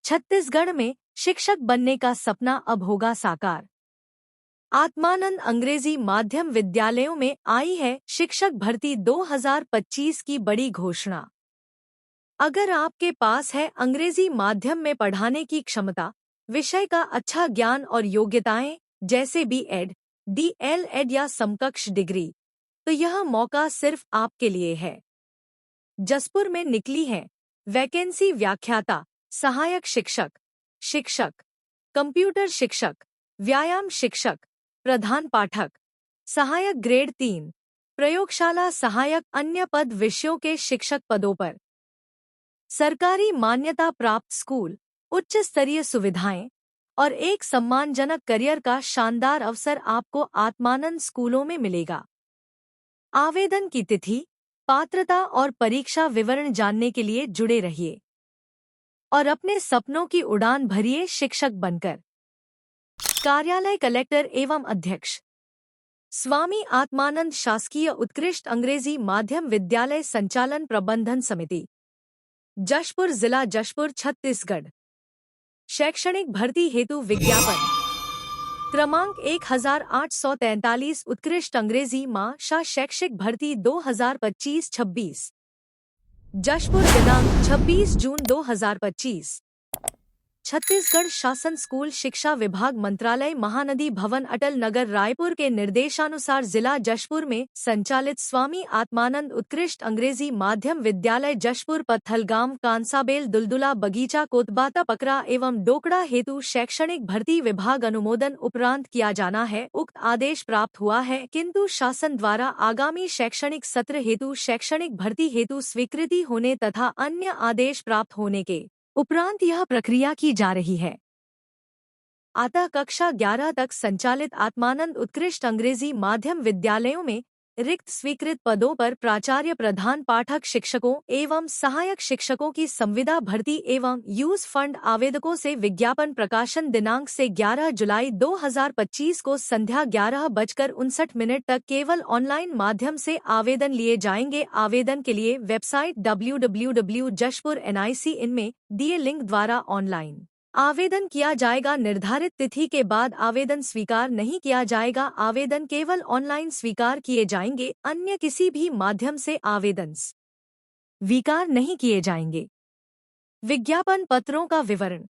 छत्तीसगढ़ में शिक्षक बनने का सपना अब होगा साकार। आत्मानंद अंग्रेजी माध्यम विद्यालयों में आई है शिक्षक भर्ती 2025 की बड़ी घोषणा। अगर आपके पास है अंग्रेजी माध्यम में पढ़ाने की क्षमता, विषय का अच्छा ज्ञान और योग्यताएं जैसे बीएड, डीएलएड या समकक्ष डिग्री, तो यह मौका सिर्फ आपके लिए है। जसपुर में निकली है वैकेंसी व्याख्याता, सहायक शिक्षक, शिक्षक, कंप्यूटर शिक्षक, व्यायाम शिक्षक, प्रधान पाठक, सहायक ग्रेड 3, प्रयोगशाला सहायक, अन्य पद विषयों के शिक्षक पदों पर। सरकारी मान्यता प्राप्त स्कूल, उच्च स्तरीय सुविधाएं और एक सम्मानजनक करियर का शानदार अवसर आपको आत्मानंद स्कूलों में मिलेगा। आवेदन की तिथि, पात्रता और परीक्षा विवरण जानने के लिए जुड़े रहिए और अपने सपनों की उड़ान भरिए शिक्षक बनकर। कार्यालय कलेक्टर एवं अध्यक्ष, स्वामी आत्मानंद शासकीय उत्कृष्ट अंग्रेजी माध्यम विद्यालय संचालन प्रबंधन समिति, जशपुर, जिला जशपुर, छत्तीसगढ़। शैक्षणिक भर्ती हेतु विज्ञापन क्रमांक 1843, उत्कृष्ट अंग्रेजी माशा शैक्षिक भर्ती 2025-26, जशपुर, दिनांक 26 जून 2025। छत्तीसगढ़ शासन स्कूल शिक्षा विभाग, मंत्रालय, महानदी भवन, अटल नगर, रायपुर के निर्देशानुसार जिला जशपुर में संचालित स्वामी आत्मानंद उत्कृष्ट अंग्रेजी माध्यम विद्यालय जशपुर, पत्थलगाम, कांसाबेल, दुलदुला, बगीचा, कोतबाता, पकरा एवं डोकड़ा हेतु शैक्षणिक भर्ती विभाग अनुमोदन उपरांत किया जाना है। उक्त आदेश प्राप्त हुआ है, किंतु शासन द्वारा आगामी शैक्षणिक सत्र हेतु शैक्षणिक भर्ती हेतु स्वीकृति होने तथा अन्य आदेश प्राप्त होने के उपरांत यह प्रक्रिया की जा रही है। अतः कक्षा 11 तक संचालित आत्मानंद उत्कृष्ट अंग्रेजी माध्यम विद्यालयों में रिक्त स्वीकृत पदों पर प्राचार्य, प्रधान पाठक शिक्षकों एवं सहायक शिक्षकों की संविदा भर्ती एवं यूज फंड आवेदकों से विज्ञापन प्रकाशन दिनांक से 11 जुलाई 2025 को संध्या 11:59 तक केवल ऑनलाइन माध्यम से आवेदन लिए जाएंगे। आवेदन के लिए वेबसाइट www.jashpur.nic.in में दिए लिंक द्वारा ऑनलाइन आवेदन किया जाएगा। निर्धारित तिथि के बाद आवेदन स्वीकार नहीं किया जाएगा। आवेदन केवल ऑनलाइन स्वीकार किए जाएंगे, अन्य किसी भी माध्यम से आवेदन स्वीकार नहीं किए जाएंगे। विज्ञापन पत्रों का विवरण।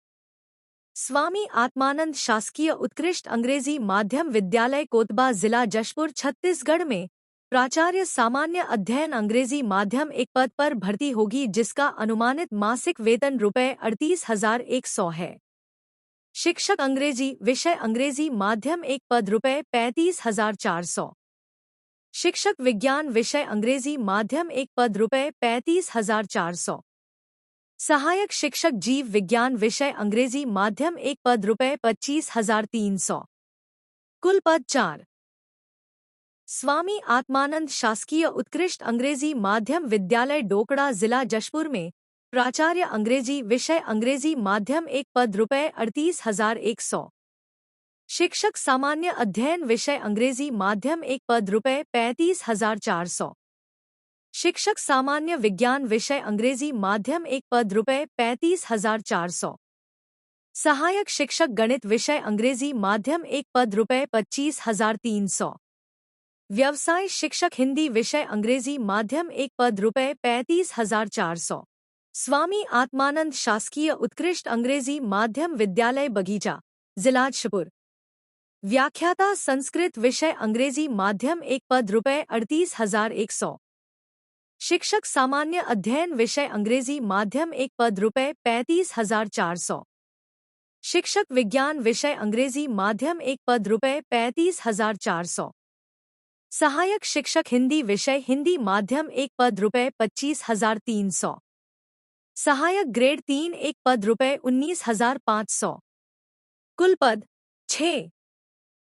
स्वामी आत्मानंद शासकीय उत्कृष्ट अंग्रेजी माध्यम विद्यालय, कोतबा, जिला जशपुर, छत्तीसगढ़ में प्राचार्य सामान्य अध्ययन अंग्रेजी माध्यम एक पद पर भर्ती होगी, जिसका अनुमानित मासिक वेतन ₹35,100 है। शिक्षक अंग्रेजी विषय अंग्रेजी माध्यम एक पद ₹35,400। शिक्षक विज्ञान विषय अंग्रेजी माध्यम एक पद ₹35,400। सहायक शिक्षक जीव विज्ञान विषय अंग्रेजी माध्यम एक पद ₹25,300। कुल पद 4। स्वामी आत्मानंद शासकीय उत्कृष्ट अंग्रेजी माध्यम विद्यालय, डोकड़ा, जिला जशपुर में प्राचार्य अंग्रेजी विषय अंग्रेजी माध्यम एक पद ₹38,100। शिक्षक सामान्य अध्ययन विषय अंग्रेजी माध्यम एक पद ₹35,400। शिक्षक सामान्य विज्ञान विषय अंग्रेजी माध्यम एक पद ₹35,400। सहायक शिक्षक गणित विषय अंग्रेजी माध्यम एक पद ₹25,300। व्यवसाय शिक्षक हिंदी विषय अंग्रेजी माध्यम एक पद ₹35,400। स्वामी आत्मानंद शासकीय उत्कृष्ट अंग्रेजी माध्यम विद्यालय, बगीचा, जिला जशपुर। व्याख्याता संस्कृत विषय अंग्रेजी माध्यम एक पद ₹38,100। शिक्षक सामान्य अध्ययन विषय अंग्रेजी माध्यम एक पद ₹35,400। शिक्षक विज्ञान विषय अंग्रेजी माध्यम एक पद ₹35,400। सहायक शिक्षक हिंदी विषय हिंदी माध्यम एक पद ₹25,300। सहायक ग्रेड 3 एक पद ₹19,500। कुल पद 6।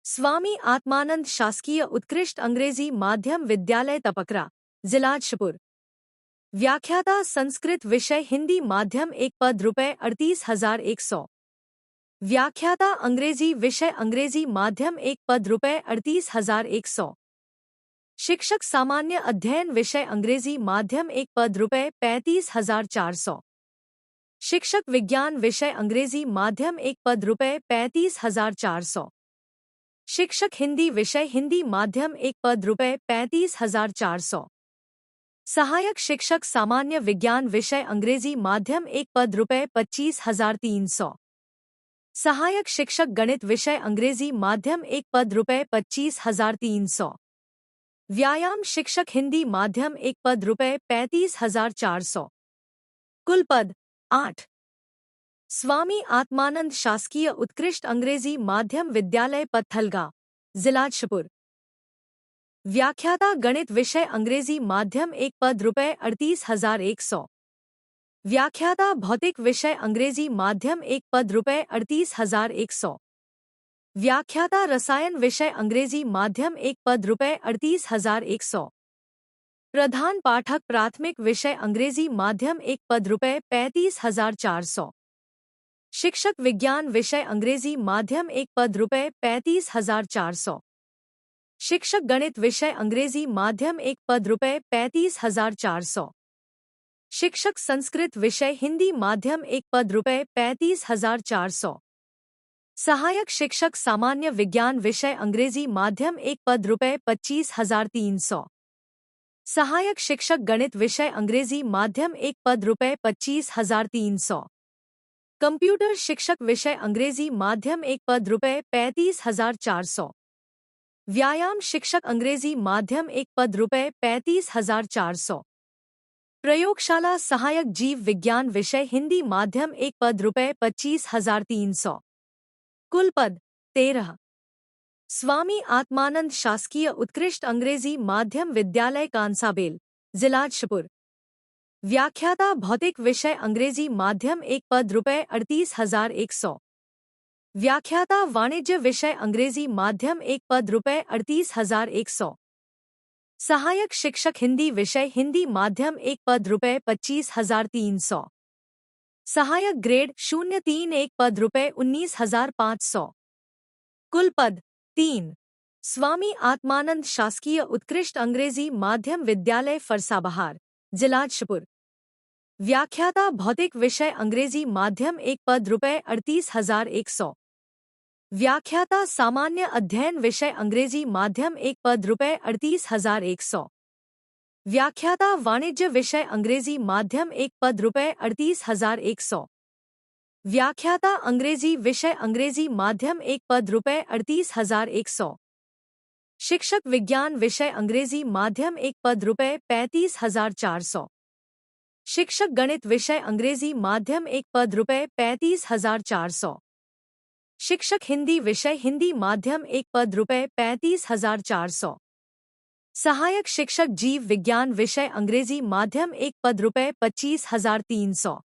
स्वामी आत्मानंद शासकीय उत्कृष्ट अंग्रेजी माध्यम विद्यालय, तपकरा, जिला जशपुर। व्याख्याता संस्कृत विषय हिंदी माध्यम एक पद ₹38,100। व्याख्याता अंग्रेजी विषय अंग्रेजी माध्यम एक पद ₹38,100। शिक्षक सामान्य अध्ययन विषय अंग्रेजी माध्यम एक पद ₹35,400। शिक्षक विज्ञान विषय अंग्रेजी माध्यम एक पद ₹35,400। शिक्षक हिंदी विषय हिंदी माध्यम एक पद ₹35,400। सहायक शिक्षक सामान्य विज्ञान विषय अंग्रेजी माध्यम एक पद ₹25,300। सहायक शिक्षक गणित विषय अंग्रेजी माध्यम एक पद ₹25,300। व्यायाम शिक्षक हिंदी माध्यम एक पद ₹35,400। कुल पद 8। स्वामी आत्मानंद शासकीय उत्कृष्ट अंग्रेजी माध्यम विद्यालय पत्थलगांव, जिला जशपुर। व्याख्याता गणित विषय अंग्रेजी माध्यम एक पद ₹38,100। व्याख्याता भौतिक विषय अंग्रेजी माध्यम एक पद ₹38,100। व्याख्याता रसायन विषय अंग्रेजी माध्यम एक पद ₹38,100। प्रधान पाठक प्राथमिक विषय अंग्रेजी माध्यम एक पद ₹35,400। शिक्षक विज्ञान विषय अंग्रेजी माध्यम एक पद ₹35,400। शिक्षक गणित विषय अंग्रेजी माध्यम एक पद ₹35,400। शिक्षक संस्कृत विषय हिंदी माध्यम एक पद ₹35,400। सहायक शिक्षक सामान्य विज्ञान विषय अंग्रेजी माध्यम एक पद ₹25,300। सहायक शिक्षक गणित विषय अंग्रेजी माध्यम एक पद ₹25,300। कंप्यूटर शिक्षक विषय अंग्रेजी माध्यम एक पद ₹35,400। व्यायाम शिक्षक अंग्रेजी माध्यम एक पद ₹35,400। प्रयोगशाला सहायक जीव विज्ञान विषय हिंदी माध्यम एक पद ₹25,300। कुल पद 13। स्वामी आत्मानंद शासकीय उत्कृष्ट अंग्रेजी माध्यम विद्यालय कांसाबेल, जिला जशपुर। व्याख्याता भौतिक विषय अंग्रेजी माध्यम एक पद ₹38,100। व्याख्याता वाणिज्य विषय अंग्रेजी माध्यम एक पद ₹38,100। सहायक शिक्षक हिंदी विषय हिंदी माध्यम एक पद ₹25,300। सहायक ग्रेड 03 एक पद ₹19,500। कुल पद 3। स्वामी आत्मानंद शासकीय उत्कृष्ट अंग्रेजी माध्यम विद्यालय फरसाबहार, जिला जशपुर। व्याख्याता भौतिक विषय अंग्रेजी माध्यम एक पद ₹38,100। व्याख्याता सामान्य अध्ययन विषय अंग्रेजी माध्यम एक पद ₹38,100। व्याख्याता वाणिज्य विषय अंग्रेजी माध्यम एक पद ₹38,100। व्याख्याता अंग्रेजी विषय अंग्रेजी माध्यम एक पद ₹38,100। शिक्षक विज्ञान विषय अंग्रेजी माध्यम एक पद ₹35,400। शिक्षक गणित विषय अंग्रेजी माध्यम एक पद ₹35,400। शिक्षक हिंदी विषय हिंदी माध्यम एक पद ₹35,400। सहायक शिक्षक जीव विज्ञान विषय अंग्रेजी माध्यम एक पद ₹25,300।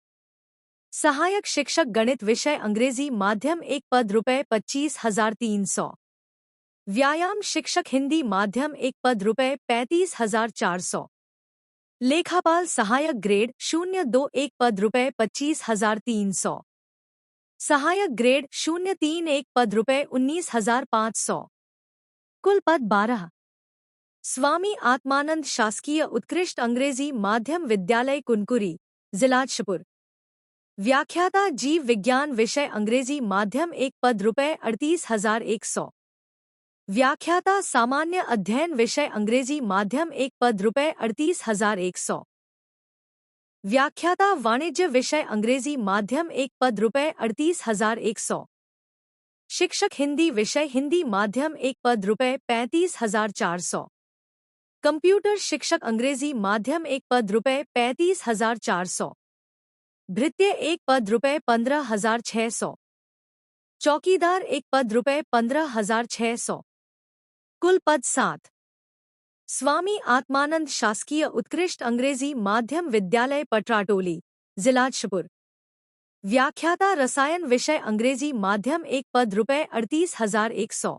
सहायक शिक्षक गणित विषय अंग्रेजी माध्यम एक पद ₹25,300। व्यायाम शिक्षक हिंदी माध्यम एक पद ₹35,400। लेखापाल सहायक ग्रेड 02 एक पद ₹25,300। सहायक ग्रेड 03 एक पद ₹19,500। कुल पद 12। स्वामी आत्मानंद शासकीय उत्कृष्ट अंग्रेजी माध्यम विद्यालय कुनकुरी, जिला जशपुर। व्याख्याता जीव विज्ञान विषय अंग्रेजी माध्यम एक पद ₹38,100। व्याख्याता सामान्य अध्ययन विषय अंग्रेजी माध्यम एक पद ₹38,100। व्याख्याता वाणिज्य विषय अंग्रेजी माध्यम एक पद ₹38,100। शिक्षक हिंदी विषय हिंदी माध्यम एक पद ₹35,400। कंप्यूटर शिक्षक अंग्रेजी माध्यम एक पद ₹35,400। भृत्य एक पद ₹15,600। चौकीदार एक पद ₹15,600। कुल पद 7। स्वामी आत्मानंद शासकीय उत्कृष्ट अंग्रेजी माध्यम विद्यालय पटराटोली, जिला जशपुर। व्याख्याता रसायन विषय अंग्रेजी माध्यम एक पद ₹38,100।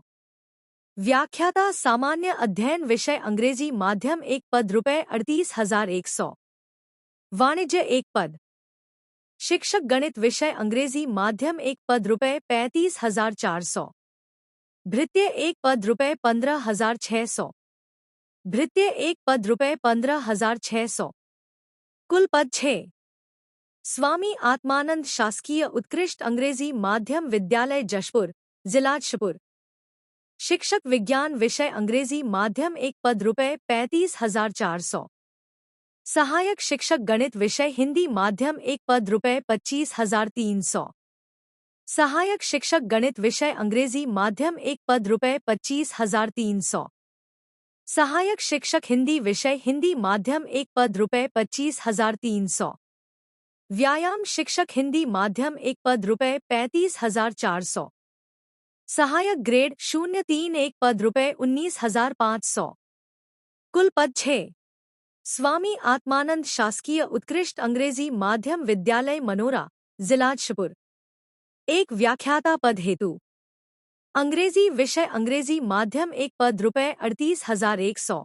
व्याख्याता सामान्य अध्ययन विषय अंग्रेजी माध्यम एक पद ₹38,100। वाणिज्य एक पद। शिक्षक गणित विषय अंग्रेजी माध्यम एक पद ₹35,400। भृत्य एक पद ₹15,600। भृत्य एक पद ₹15,600। कुल पद 6। स्वामी आत्मानंद शासकीय उत्कृष्ट अंग्रेजी माध्यम विद्यालय जशपुर, जिला जशपुर। शिक्षक विज्ञान विषय अंग्रेजी माध्यम 1 पद ₹35,400। सहायक शिक्षक गणित विषय हिंदी माध्यम 1 पद ₹25,300। सहायक शिक्षक गणित विषय अंग्रेजी माध्यम 1 पद ₹25,300। सहायक शिक्षक हिंदी विषय हिंदी माध्यम 1 पद ₹25,300। व्यायाम शिक्षक हिंदी माध्यम 1 पद ₹35,400। सहायक ग्रेड 031 पद ₹19,500। कुल पद 6। स्वामी आत्मानंद शासकीय उत्कृष्ट अंग्रेजी माध्यम विद्यालय मनोरा, जिला जशपुर। एक व्याख्याता पद हेतु अंग्रेजी विषय अंग्रेजी माध्यम 1 पद ₹38,100।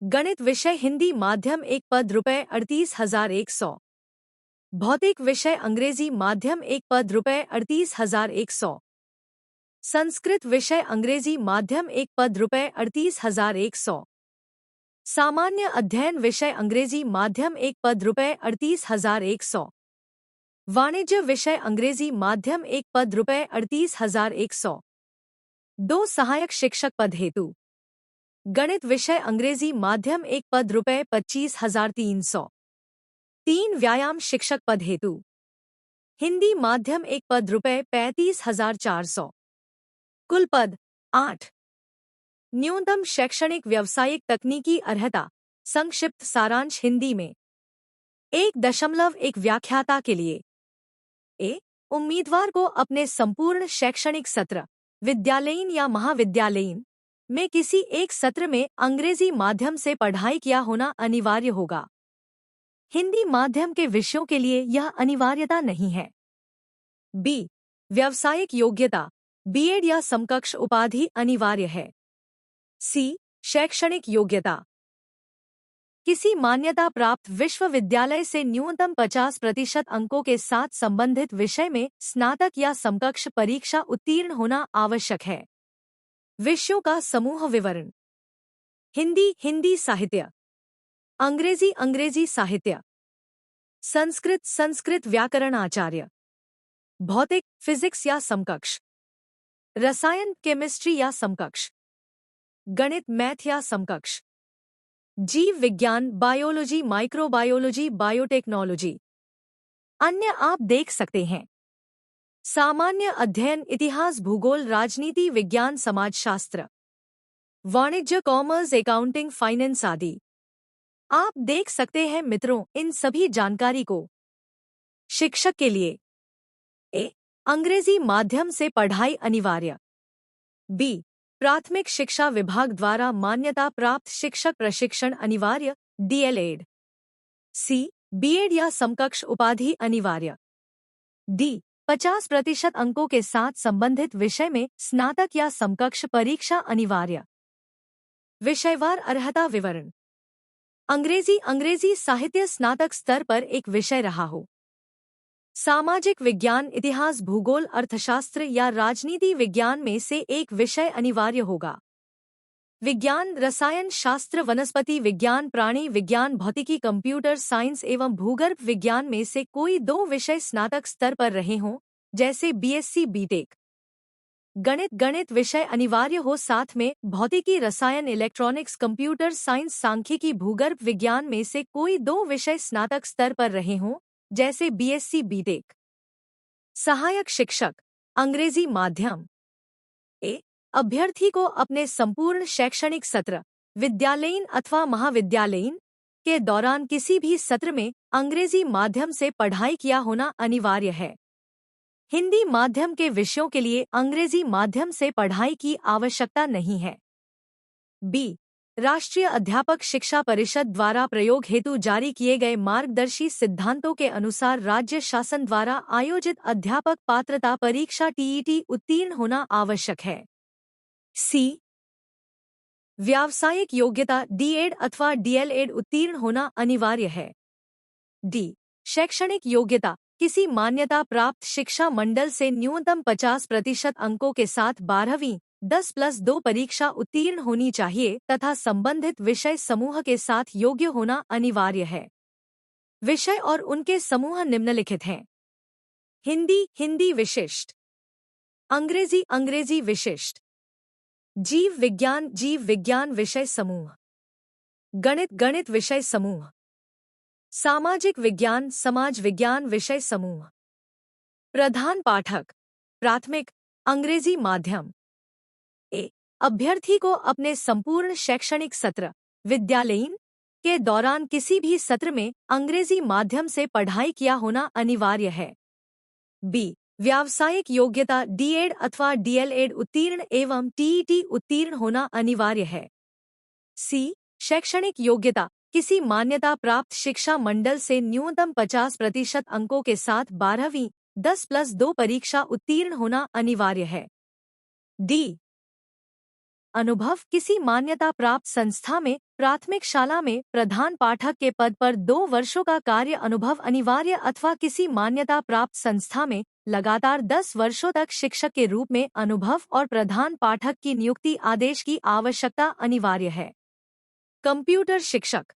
गणित विषय हिंदी माध्यम 1 पद ₹38,100। भौतिक विषय अंग्रेजी माध्यम 1 पद ₹38,100। संस्कृत विषय अंग्रेजी माध्यम 1 पद ₹38,100। सामान्य अध्ययन विषय अंग्रेजी माध्यम 1 पद ₹38,100। वाणिज्य विषय अंग्रेजी माध्यम 1 पद ₹38,100। 2 सहायक शिक्षक पद हेतु गणित विषय अंग्रेजी माध्यम 1 पद ₹25,300। 3 व्यायाम शिक्षक पद हेतु हिंदी माध्यम 1 पद ₹35,400। कुल पद 8। न्यूनतम शैक्षणिक व्यावसायिक तकनीकी अर्हता संक्षिप्त सारांश हिंदी में 1.1 व्याख्याता के लिए उम्मीदवार को अपने संपूर्ण शैक्षणिक सत्र विद्यालयीन या महाविद्यालयीन में किसी एक सत्र में अंग्रेजी माध्यम से पढ़ाई किया होना अनिवार्य होगा। हिंदी माध्यम के विषयों के लिए यह अनिवार्यता नहीं है। बी व्यावसायिक योग्यता बीएड या समकक्ष उपाधि अनिवार्य है। सी शैक्षणिक योग्यता किसी मान्यता प्राप्त विश्वविद्यालय से न्यूनतम 50% अंकों के साथ संबंधित विषय में स्नातक या समकक्ष परीक्षा उत्तीर्ण होना आवश्यक है। विषयों का समूह विवरण हिंदी हिंदी साहित्य, अंग्रेजी अंग्रेजी साहित्य, संस्कृत संस्कृत व्याकरण आचार्य, भौतिक फिजिक्स या समकक्ष, रसायन केमिस्ट्री या समकक्ष, गणित मैथ या समकक्ष, जीव विज्ञान बायोलॉजी माइक्रोबायोलॉजी बायोटेक्नोलॉजी। अन्य आप देख सकते हैं सामान्य अध्ययन इतिहास भूगोल राजनीति विज्ञान समाजशास्त्र, वाणिज्य कॉमर्स अकाउंटिंग फाइनेंस आदि। आप देख सकते हैं मित्रों, इन सभी जानकारी को शिक्षक के लिए अंग्रेजी माध्यम से पढ़ाई अनिवार्य। बी प्राथमिक शिक्षा विभाग द्वारा मान्यता प्राप्त शिक्षक प्रशिक्षण अनिवार्य डीएलएड। सी बीएड या समकक्ष उपाधि अनिवार्य। डी 50% अंकों के साथ संबंधित विषय में स्नातक या समकक्ष परीक्षा अनिवार्य। विषयवार अर्हता विवरण अंग्रेजी अंग्रेजी साहित्य स्नातक स्तर पर एक विषय रहा हो। सामाजिक विज्ञान इतिहास भूगोल अर्थशास्त्र या राजनीति विज्ञान में से एक विषय अनिवार्य होगा। विज्ञान रसायन शास्त्र वनस्पति विज्ञान प्राणी विज्ञान भौतिकी कंप्यूटर साइंस एवं भूगर्भ विज्ञान में से कोई 2 विषय स्नातक स्तर पर रहे हों, जैसे बीएससी बीटेक। गणित गणित विषय अनिवार्य हो, साथ में भौतिकी रसायन इलेक्ट्रॉनिक्स कंप्यूटर साइंस सांख्यिकी भूगर्भ विज्ञान में से कोई 2 विषय स्नातक स्तर पर रहे हों, जैसे बीएससी बीटेक। सहायक शिक्षक अंग्रेजी माध्यम अभ्यर्थी को अपने संपूर्ण शैक्षणिक सत्र विद्यालयीन अथवा महाविद्यालयीन के दौरान किसी भी सत्र में अंग्रेजी माध्यम से पढ़ाई किया होना अनिवार्य है। हिंदी माध्यम के विषयों के लिए अंग्रेजी माध्यम से पढ़ाई की आवश्यकता नहीं है। बी राष्ट्रीय अध्यापक शिक्षा परिषद द्वारा प्रयोग हेतु जारी किए गए मार्गदर्शी सिद्धांतों के अनुसार राज्य शासन द्वारा आयोजित अध्यापक पात्रता परीक्षा टीईटी उत्तीर्ण होना आवश्यक है। सी व्यावसायिक योग्यता डीएड अथवा डीएलएड उत्तीर्ण होना अनिवार्य है। डी शैक्षणिक योग्यता किसी मान्यता प्राप्त शिक्षा मंडल से न्यूनतम 50% अंकों के साथ 12वीं 10+2 परीक्षा उत्तीर्ण होनी चाहिए तथा संबंधित विषय समूह के साथ योग्य होना अनिवार्य है। विषय और उनके समूह निम्नलिखित हैं। हिंदी हिंदी विशिष्ट, अंग्रेजी अंग्रेजी विशिष्ट, जीव विज्ञान विषय समूह, गणित गणित विषय समूह, सामाजिक विज्ञान समाज विज्ञान विषय समूह। प्रधान पाठक प्राथमिक अंग्रेजी माध्यम। ए अभ्यर्थी को अपने संपूर्ण शैक्षणिक सत्र विद्यालयीन के दौरान किसी भी सत्र में अंग्रेजी माध्यम से पढ़ाई किया होना अनिवार्य है। बी व्यावसायिक योग्यता डीएड अथवा डीएलएड उत्तीर्ण एवं टीईटी उत्तीर्ण होना अनिवार्य है। सी शैक्षणिक योग्यता किसी मान्यता प्राप्त शिक्षा मंडल से न्यूनतम 50% अंकों के साथ 12वीं 10+2 परीक्षा उत्तीर्ण होना अनिवार्य है। डी अनुभव किसी मान्यता प्राप्त संस्था में प्राथमिक शाला में प्रधान पाठक के पद पर 2 वर्षों का कार्य अनुभव अनिवार्य अथवा किसी मान्यता प्राप्त संस्था में लगातार 10 वर्षों तक शिक्षक के रूप में अनुभव और प्रधान पाठक की नियुक्ति आदेश की आवश्यकता अनिवार्य है। कंप्यूटर शिक्षक।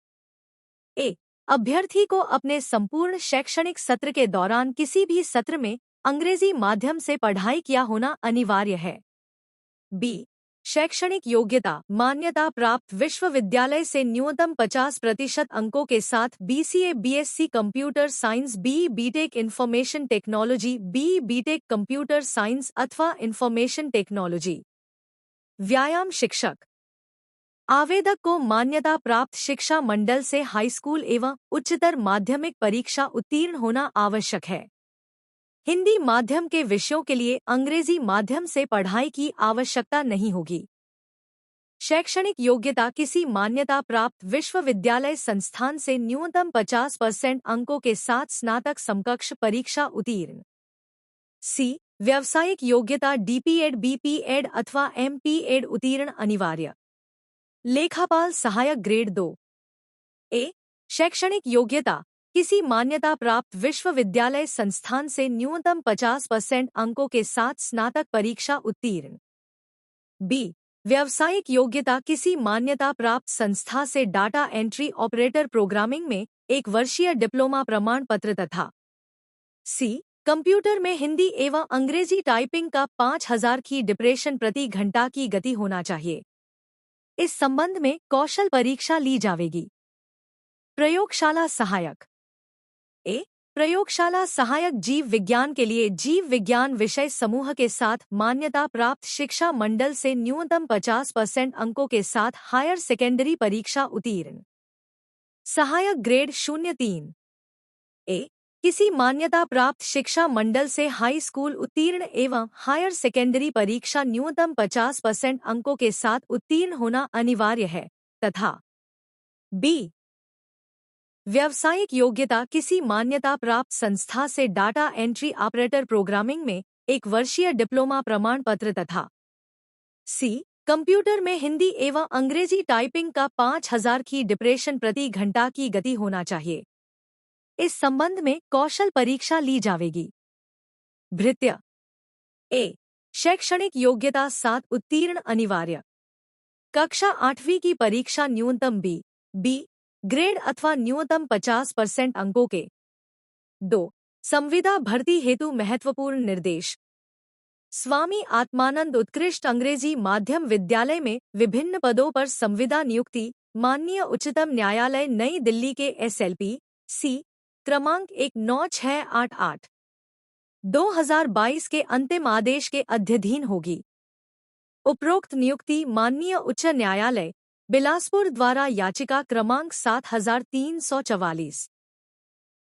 ए अभ्यर्थी को अपने संपूर्ण शैक्षणिक सत्र के दौरान किसी भी सत्र में अंग्रेजी माध्यम से पढ़ाई किया होना अनिवार्य है। बी शैक्षणिक योग्यता मान्यता प्राप्त विश्वविद्यालय से न्यूनतम 50% अंकों के साथ BCA BSc computer science B BTech information technology B BTech computer science अथवा इंफॉर्मेशन टेक्नोलॉजी। व्यायाम शिक्षक। आवेदक को मान्यता प्राप्त शिक्षा मंडल से हाई स्कूल एवं उच्चतर माध्यमिक परीक्षा उत्तीर्ण होना आवश्यक है। हिंदी माध्यम के विषयों के लिए अंग्रेजी माध्यम से पढ़ाई की आवश्यकता नहीं होगी। शैक्षणिक योग्यता किसी मान्यता प्राप्त विश्वविद्यालय संस्थान से न्यूनतम 50% अंकों के साथ स्नातक समकक्ष परीक्षा उत्तीर्ण। सी व्यावसायिक योग्यता डीपीएड बीपीएड अथवा एमपीएड उत्तीर्ण अनिवार्य। लेखापाल सहायक ग्रेड 2। ए शैक्षणिक योग्यता किसी मान्यता प्राप्त विश्वविद्यालय संस्थान से न्यूनतम 50% अंकों के साथ स्नातक परीक्षा उत्तीर्ण। बी व्यावसायिक योग्यता किसी मान्यता प्राप्त संस्था से डाटा एंट्री ऑपरेटर प्रोग्रामिंग में 1 वर्षीय डिप्लोमा प्रमाण पत्र तथा सी कंप्यूटर में हिंदी एवं अंग्रेजी टाइपिंग का 5000 की डिप्रेशन प्रति घंटा की गति होना चाहिए। इस संबंध में कौशल परीक्षा ली जाएगी। प्रयोगशाला सहायक। ए प्रयोगशाला सहायक जीव विज्ञान के लिए जीव विज्ञान विषय समूह के साथ मान्यता प्राप्त शिक्षा मंडल से न्यूनतम 50% अंकों के साथ हायर सेकेंडरी परीक्षा उत्तीर्ण। सहायक ग्रेड 03। ए किसी मान्यता प्राप्त शिक्षा मंडल से हाई स्कूल उत्तीर्ण एवं हायर सेकेंडरी परीक्षा न्यूनतम 50% अंकों के साथ उत्तीर्ण होना अनिवार्य है तथा बी व्यावसायिक योग्यता किसी मान्यता प्राप्त संस्था से डाटा एंट्री ऑपरेटर प्रोग्रामिंग में 1 वर्षीय डिप्लोमा प्रमाण पत्र तथा सी कंप्यूटर में हिंदी एवं अंग्रेजी टाइपिंग का 5000 की डिप्रेशन प्रति घंटा की गति होना चाहिए। इस संबंध में कौशल परीक्षा ली जाएगी। भृत्य। ए शैक्षणिक योग्यता 7 उत्तीर्ण अनिवार्य। कक्षा 8वीं की परीक्षा न्यूनतम बी ग्रेड अथवा न्यूनतम 50% अंकों के। 2 संविदा भर्ती हेतु महत्वपूर्ण निर्देश। स्वामी आत्मानंद उत्कृष्ट अंग्रेजी माध्यम विद्यालय में विभिन्न पदों पर संविदा नियुक्ति माननीय उच्चतम न्यायालय नई दिल्ली के SLP C क्रमांक 19688 2022 के अंतिम आदेश के अध्ययन होगी। उपरोक्त नियुक्ति माननीय उच्च न्यायालय बिलासपुर द्वारा याचिका क्रमांक 7344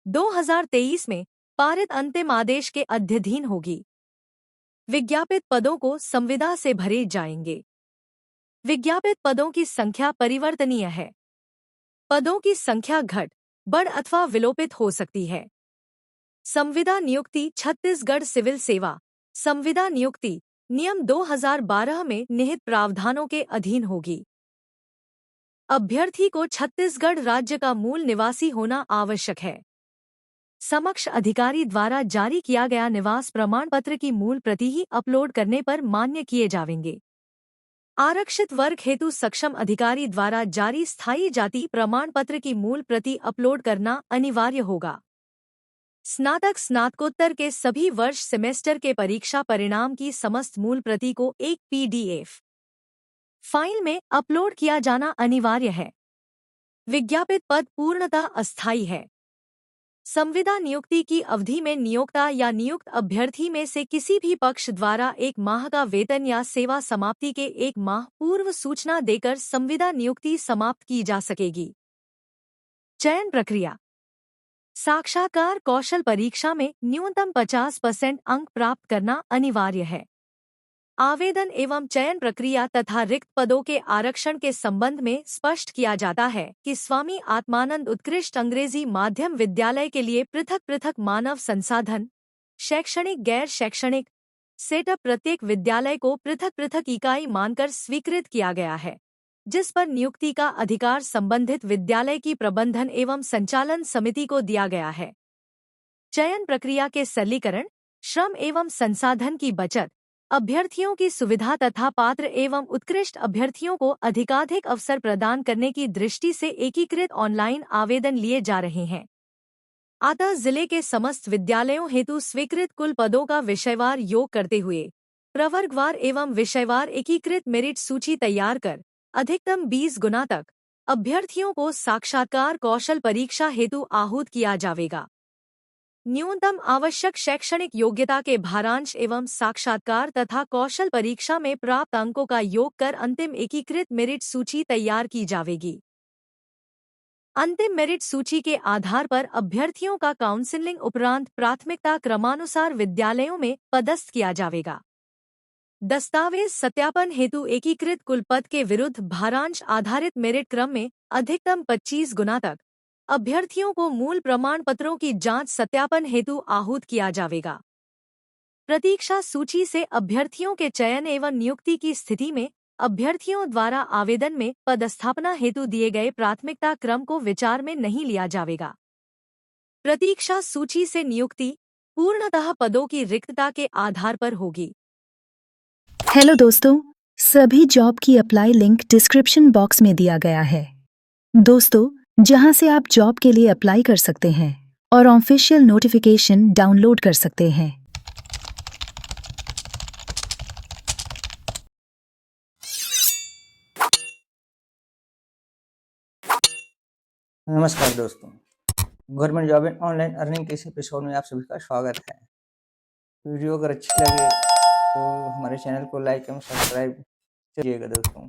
2023 में पारित अंतिम आदेश के अध्ययन होगी। विज्ञापित पदों को संविदा से भरे जाएंगे। विज्ञापित पदों की संख्या परिवर्तनीय है। पदों की संख्या घट बढ़ अथवा विलोपित हो सकती है। संविदा नियुक्ति छत्तीसगढ़ सिविल सेवा संविदा नियुक्ति नियम 2012 में निहित प्रावधानों के अधीन होगी। अभ्यर्थी को छत्तीसगढ़ राज्य का मूल निवासी होना आवश्यक है। समक्ष अधिकारी द्वारा जारी किया गया निवास प्रमाण पत्र की मूल प्रति ही अपलोड करने पर मान्य किए जाएंगे। आरक्षित वर्ग हेतु सक्षम अधिकारी द्वारा जारी स्थायी जाति प्रमाण पत्र की मूल प्रति अपलोड करना अनिवार्य होगा। स्नातक स्नातकोत्तर के सभी वर्ष सेमेस्टर के परीक्षा परिणाम की समस्त मूल प्रति को एक PDF फाइल में अपलोड किया जाना अनिवार्य है। विज्ञापित पद पूर्णतः अस्थायी है। संविदा नियुक्ति की अवधि में नियोक्ता या नियुक्त अभ्यर्थी में से किसी भी पक्ष द्वारा 1 माह का वेतन या सेवा समाप्ति के 1 माह पूर्व सूचना देकर संविदा नियुक्ति समाप्त की जा सकेगी। चयन प्रक्रिया। साक्षात्कार कौशल परीक्षा में न्यूनतम 50% अंक प्राप्त करना अनिवार्य है। आवेदन एवं चयन प्रक्रिया तथा रिक्त पदों के आरक्षण के संबंध में स्पष्ट किया जाता है कि स्वामी आत्मानंद उत्कृष्ट अंग्रेजी माध्यम विद्यालय के लिए पृथक पृथक मानव संसाधन शैक्षणिक गैर शैक्षणिक सेटअप प्रत्येक विद्यालय को पृथक पृथक इकाई मानकर स्वीकृत किया गया है, जिस पर नियुक्ति का अधिकार संबंधित विद्यालय की प्रबंधन एवं संचालन समिति को दिया गया है। चयन प्रक्रिया के सरलीकरण, श्रम एवं संसाधन की बचत, अभ्यर्थियों की सुविधा तथा पात्र एवं उत्कृष्ट अभ्यर्थियों को अधिकाधिक अवसर प्रदान करने की दृष्टि से एकीकृत ऑनलाइन आवेदन लिए जा रहे हैं। अतः जिले के समस्त विद्यालयों हेतु स्वीकृत कुल पदों का विषयवार योग करते हुए प्रवर्गवार एवं विषयवार एकीकृत मेरिट सूची तैयार कर अधिकतम 20 गुना तक अभ्यर्थियों को साक्षात्कार कौशल परीक्षा हेतु आहूत किया जाएगा। न्यूनतम आवश्यक शैक्षणिक योग्यता के भारांश एवं साक्षात्कार तथा कौशल परीक्षा में प्राप्त अंकों का योग कर अंतिम एकीकृत मेरिट सूची तैयार की जाएगी। अंतिम मेरिट सूची के आधार पर अभ्यर्थियों का काउंसलिंग उपरांत प्राथमिकता क्रमानुसार विद्यालयों में पदस्थ किया जाएगा। दस्तावेज सत्यापन हेतु एकीकृत कुल पद के विरुद्ध भारांश आधारित मेरिट क्रम में अधिकतम 25 गुना तक अभ्यर्थियों को मूल प्रमाण पत्रों की जांच सत्यापन हेतु आहूत किया जाएगा। प्रतीक्षा सूची से अभ्यर्थियों के चयन एवं नियुक्ति की स्थिति में अभ्यर्थियों द्वारा आवेदन में पदस्थापना हेतु दिए गए प्राथमिकता क्रम को विचार में नहीं लिया जाएगा। प्रतीक्षा सूची से नियुक्ति पूर्णतः पदों की रिक्तता के आधार पर होगी। हेलो दोस्तों, सभी जॉब की अप्लाई लिंक डिस्क्रिप्शन बॉक्स में दिया गया है दोस्तों, जहां से आप जॉब के लिए अप्लाई कर सकते हैं और ऑफिशियल नोटिफिकेशन डाउनलोड कर सकते हैं। नमस्कार दोस्तों, government job and online earning के इस एपिसोड में आप सभी का स्वागत है। वीडियो अगर अच्छी लगे तो हमारे चैनल को लाइक एवं सब्सक्राइब करिएगा दोस्तों।